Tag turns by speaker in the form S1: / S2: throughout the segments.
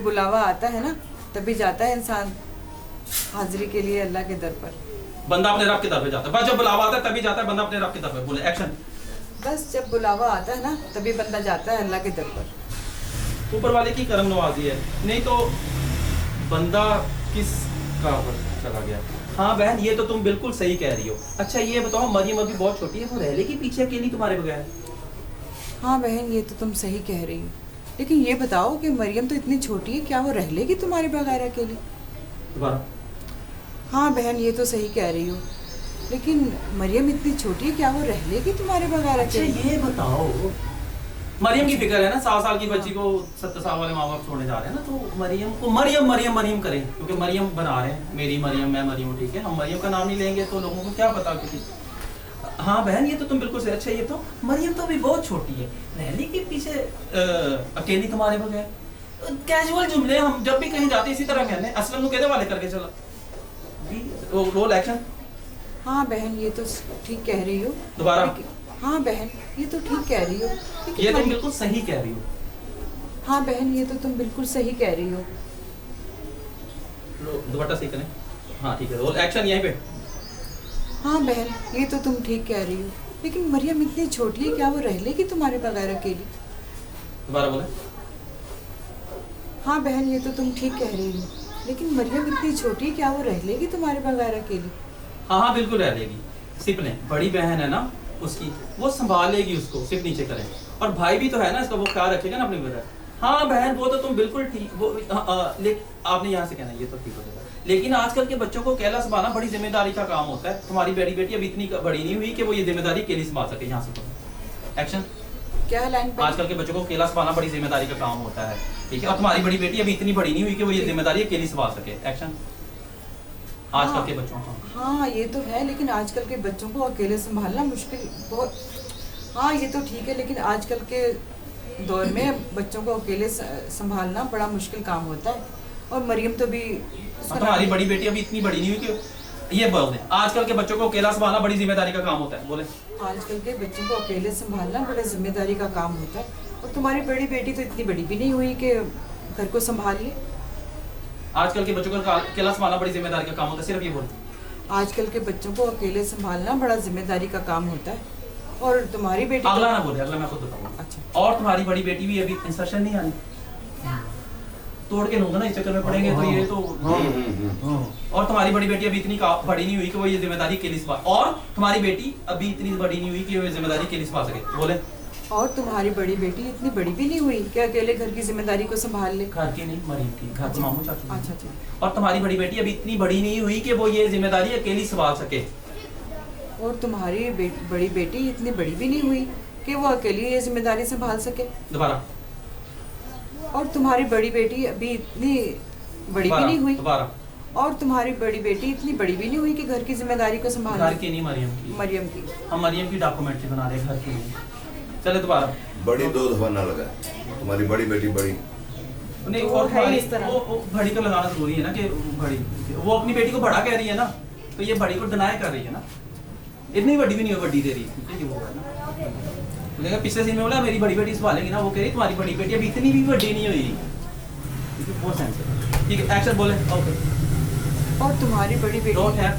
S1: बुलावा आता है ना तभी जाता है इंसान हाजिरी के लिए अल्लाह के दर पर।
S2: बंदा अपने रब के दर पे जाता है, बस जब बुलावा आता है तभी जाता है बंदा अपने रब के दर पे। बोले एक्शन।
S1: बस जब बुलावा आता है ना तभी बंदा जाता है अल्लाह के दर पर।
S2: ऊपर वाले की करम नवाजी है, नहीं तो बंदा किस का चला गया। हाँ बहन ये तो तुम बिल्कुल सही कह रही हो। अच्छा ये बताओ मरियम अभी बहुत छोटी है, वो रह लेगी पीछे अकेली तुम्हारे बगैर?
S1: हाँ बहन ये तो तुम सही कह रही हो, लेकिन ये बताओ कि मरियम तो इतनी छोटी है, क्या वो रह लेगी तुम्हारे बगैर अकेली?
S2: दोबारा।
S1: हाँ बहन ये तो सही कह रही हो, लेकिन मरियम इतनी छोटी है, क्या वो रह लेगी तुम्हारे बगैर
S2: अच्छा
S1: अकेली?
S2: ये बताओ, मरियम की फिक्र है ना, 7 साल की बच्ची को 70 साल वाले माँ बाप छोड़ने जा रहे हैं ना, तो मरियम को मरियम मरियम मरियम करें, क्योंकि मरियम बना रहे हैं, मेरी मरियम मैं मरियम, ठीक है। हम मरियम का नाम नहीं लेंगे तो लोगों को क्या पता किसी। हाँ बहन ये तो तुम बिल्कुल सही। अच्छा ये तो मरियम तो अभी बहुत छोटी है, रहने के पीछे अकेली तुम्हारे बगैर। कैजुअल जुमले हम जब भी कहीं जाते इसी तरह कहने, असलम कहने वाले करके चला रोल एक्शन।
S1: हाँ बहन ये तो ठीक कह रही हो।
S2: दोबारा।
S1: हाँ बहन ये तो ठीक कह रही हो,
S2: ये तुम बिल्कुल सही कह रही हो।
S1: हाँ बहन ये तो तुम बिल्कुल सही कह रही हो।
S2: दोबारा सही करें। हाँ ठीक है, रोल एक्शन यहीं पे।
S1: हाँ बहन ये तो तुम ठीक कह रही हो, लेकिन मरियम इतनी छोटी है, क्या वो रह लेगी तुम्हारे बगैर अकेली?
S2: दोबारा बोले।
S1: हाँ बहन ये तो तुम ठीक कह रही हो, लेकिन मरियम इतनी छोटी है, क्या वो रह लेगी तुम्हारे बगैर अकेली?
S2: हाँ हाँ बिल्कुल रह लेगी। सिप लें, बड़ी बहन है ना उसकी, वो संभालेगी उसको, सिप नीचे करें। और भाई भी तो है ना इसका, वो ख्याल रखेगा ना अपने बगैर। हाँ बहन वो तो तुम बिल्कुल ठीक, वो आपने यहाँ से कहना ये तो ठीक हो जाएगा। लेकिन आजकल के बच्चों को कहला संभालना बड़ी जिम्मेदारी का काम होता है। तुम्हारी बड़ी बेटी अभी इतनी बड़ी नहीं हुई कि वो ये जिम्मेदारी अकेली संभाल सके। यहाँ से एक्शन।
S1: क्या लाइन?
S2: आजकल के बच्चों को अकेला संभालना बड़ी जिम्मेदारी का काम होता है, ठीक है। और तुम्हारी बड़ी बेटी अभी इतनी बड़ी नहीं हुई कि वो ये जिम्मेदारी अकेली संभाल सके। एक्शन। आजकल के बच्चों को।
S1: हाँ ये तो है, लेकिन आजकल के बच्चों को अकेले संभालना मुश्किल बहुत। हाँ ये तो ठीक है, लेकिन आजकल के दौर में बच्चों को अकेले संभालना बड़ा मुश्किल काम होता है। और मरियम तो भी
S2: तुम्हारी बड़ी बेटी अभी इतनी बड़ी नहीं हुई कि ये बोल दें आजकल के बच्चों को अकेला संभालना बड़ी जिम्मेदारी का काम होता है। बोले।
S1: आजकल के बच्चों को अकेले संभालना बड़ा जिम्मेदारी का काम होता है। और तुम्हारी बड़ी बेटी तो इतनी बड़ी भी नहीं हुई कि घर को संभाल ले।
S2: आजकल के बच्चों को अकेला संभालना बड़ी जिम्मेदारी का काम होता है, सिर्फ ये बोले।
S1: आजकल के बच्चों को अकेले संभालना बड़ा जिम्मेदारी का काम होता है। और तुम्हारी बेटी
S2: अगला ना बोले, अगला मैं खुद बताऊंगा।
S1: अच्छा।
S2: और तुम्हारी बड़ी बेटी भी अभी इंसर्शन नहीं आनी, तोड़ के लूंगा ना, इस चक्कर में पड़ेंगे तो ये तो। और तुम्हारी बड़ी बेटी अभी इतनी बड़ी नहीं हुई कि वो ये जिम्मेदारी अकेली संभाल, और तुम्हारी बेटी अभी इतनी बड़ी नहीं हुई कि वो जिम्मेदारी अकेली संभाल सके। बोले।
S1: और तुम्हारी बड़ी बेटी इतनी बड़ी भी नहीं हुई कि अकेले घर की जिम्मेदारी को संभाल ले।
S2: घर की नहीं, मरियम की, घर के मामू चाचू।
S1: अच्छा अच्छा।
S2: और तुम्हारी बड़ी बेटी अभी इतनी बड़ी नहीं हुई कि वो ये जिम्मेदारी अकेली संभाल सके।
S1: और तुम्हारी बड़ी बेटी इतनी बड़ी भी नहीं हुई कि वो अकेली ये जिम्मेदारी संभाल सके।
S2: दोबारा।
S1: और तुम्हारी बड़ी बेटी अभी इतनी बड़ी भी नहीं हुई।
S2: दोबारा।
S1: और तुम्हारी बड़ी बेटी इतनी बड़ी भी नहीं हुई कि घर की जिम्मेदारी को संभाल।
S2: घर की नहीं, मरियम की।
S1: मरियम की।
S2: हम मरियम की डॉक्यूमेंट्री बना रहे हैं, घर की नहीं। चले दोबारा।
S3: बड़ी 2 दफा ना लगा, तुम्हारी बड़ी बेटी बड़ी
S2: नहीं,
S1: तो
S2: और
S1: है
S2: तुम्हारी
S1: इस तरह।
S2: वो बड़ी को लगाना जरूरी है ना, कि बड़ी वो अपनी बेटी को बड़ा कह रही है ना, तो ये बड़ी को डिनाई कर रही है ना। इतनी बड़ी भी नहीं हो, बड़ी दे रही है। पिछले सीन में बोला मेरी बड़ी बेटी संभालेगी ना, वो कह रही तुम्हारी बड़ी बेटी अभी इतनी भी बड़ी नहीं हुई। बहुत सेंस है, ठीक है। एक्शन बोले। ओके।
S1: और तुम्हारी बड़ी बेटी
S2: डोंट हैव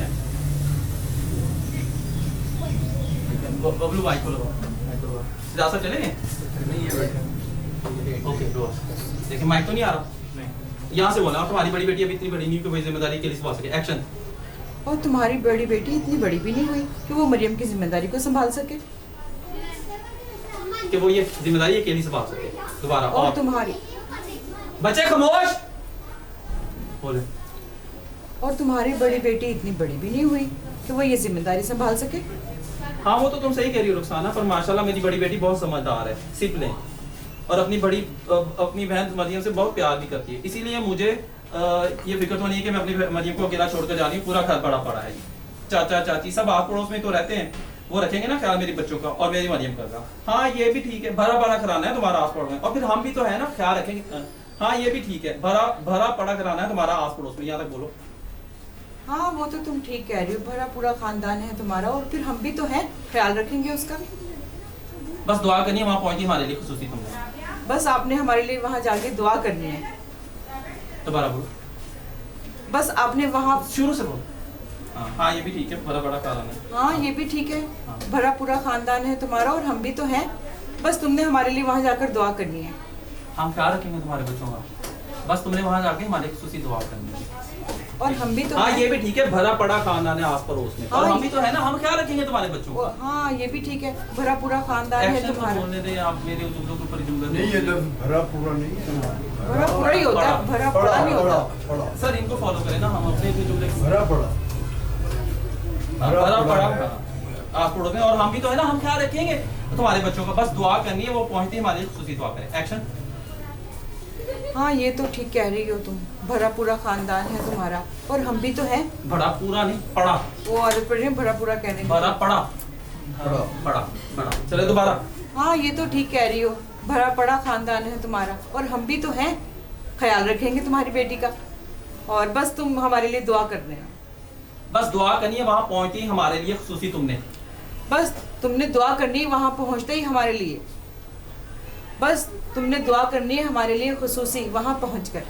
S2: बबलू माइक को लगाओ, जा सब चलेंगे। ओके डो देखिए माइक तो नहीं आ रहा, यहाँ से बोला तुम्हारी बड़ी बेटी अभी इतनी बड़ी नहीं कि वो जिम्मेदारी के लिए संभाल सके। एक्शन।
S1: और तुम्हारी बड़ी बेटी इतनी बड़ी भी नहीं हुई कि वो मरियम की जिम्मेदारी को संभाल सके।
S2: कि वो ये जिम्मेदारी अकेली संभाल सके। दोबारा।
S1: और तुम्हारी
S2: बच्चे खामोश। बोले।
S1: और तुम्हारी बड़ी बेटी इतनी बड़ी भी नहीं हुई कि वो ये जिम्मेदारी संभाल सके।
S2: हाँ वो तो तुम सही कह रही हो रुखसाना, पर माशाल्लाह मेरी बड़ी बेटी बहुत समझदार है, सिप लें। और अपनी बहन मरियम से बहुत प्यार भी करती है, इसीलिए मुझे ये फिक्र तो नहीं है कि मैं अपनी मरियम को अकेला छोड़कर जा रही हूँ। पूरा घर बड़ा पड़ा है, चाचा चाची सब आस पड़ोस में तो रहते हैं, वो रखेंगे ना ख्याल मेरी बच्चों का और मेरी मरियम का। हाँ ये भी ठीक है, भरा पड़ा कराना है तुम्हारा आस पड़ोस में, और फिर हम भी तो है ना ख्याल रखेंगे। हाँ ये भी ठीक है, भरा पड़ा कराना है तुम्हारा आस पड़ोस में। यहाँ तक बोलो।
S1: हाँ वो तो तुम ठीक कह रही हो, भरा पूरा खानदान है तुम्हारा, और फिर हम भी तो हैं, ख्याल रखेंगे उसका।
S2: बस दुआ करनी है, वहाँ पहुंची हमारे लिए खुसूसी तुमने।
S1: बस आपने हमारे लिए वहाँ जाके दुआ करनी है।
S2: दोबारा बोलो,
S1: बस आपने वहाँ,
S2: शुरू से बोलो। हाँ ये भी ठीक है, बड़ा खानदान है।
S1: हाँ ये भी ठीक है,
S2: हाँ।
S1: भरा पूरा खानदान है तुम्हारा और हम भी तो हैं, बस तुमने हमारे लिए वहाँ जाकर दुआ करनी है।
S2: हम ख्याल रखेंगे तुम्हारे बच्चों का, बस तुमने वहाँ जाके हमारे खुशी दुआ करनी है।
S1: और हम भी तो
S2: हाँ
S1: हैं।
S2: ये भी ठीक है, भरा पड़ा खानदान है आस पड़ोस में, और
S1: हाँ,
S2: हम भी तो है ना, हम ख्याल रखेंगे तुम्हारे बच्चों का।
S1: हाँ ये भी ठीक है, भरा पूरा खानदान है
S2: एक्शन तो
S1: तुम्हारा।
S2: बोलने दें आप, मेरे जुमलों के ऊपर जुमले
S4: नहीं, ये लफ्ज़ भरा पूरा नहीं है।
S1: भरा पूरा ही होता है, भरा पड़ा नहीं होता।
S4: पड़ा
S2: सर इनको फॉलो करें ना, हम अपने अपने जुमले
S4: भरा पड़ा
S2: भरा पड़ा आप पढ़ोगे, और हम भी तो है ना, हम ख्याल रखेंगे तुम्हारे बच्चों का, बस दुआ करनी है, वो पहुंचते ही हमारे खुशी दुआ करें। एक्शन।
S1: हाँ ये तो ठीक कह रही हो तुम, भरा पूरा खानदान है तुम्हारा और हम भी तो हैं।
S2: बड़ा पूरा नहीं, पड़ा,
S1: वो आदत पड़ रही है भरा पूरा कहने की।
S2: भरा पड़ा,
S4: पड़ा
S2: पड़ा पड़ा। चले दोबारा।
S1: हाँ ये तो ठीक कह रही हो, भरा पड़ा खानदान है तुम्हारा और हम भी तो हैं, ख्याल रखेंगे तुम्हारी बेटी का, और बस तुम हमारे लिए दुआ कर देना।
S2: बस दुआ करनी है, वहां पहुंचते ही हमारे लिए खुशी तुमने।
S1: बस तुमने दुआ करनी है वहाँ पहुँचते ही हमारे लिए, बस तुमने दुआ करनी है हमारे लिए खुसूसी वहाँ पहुँचकर।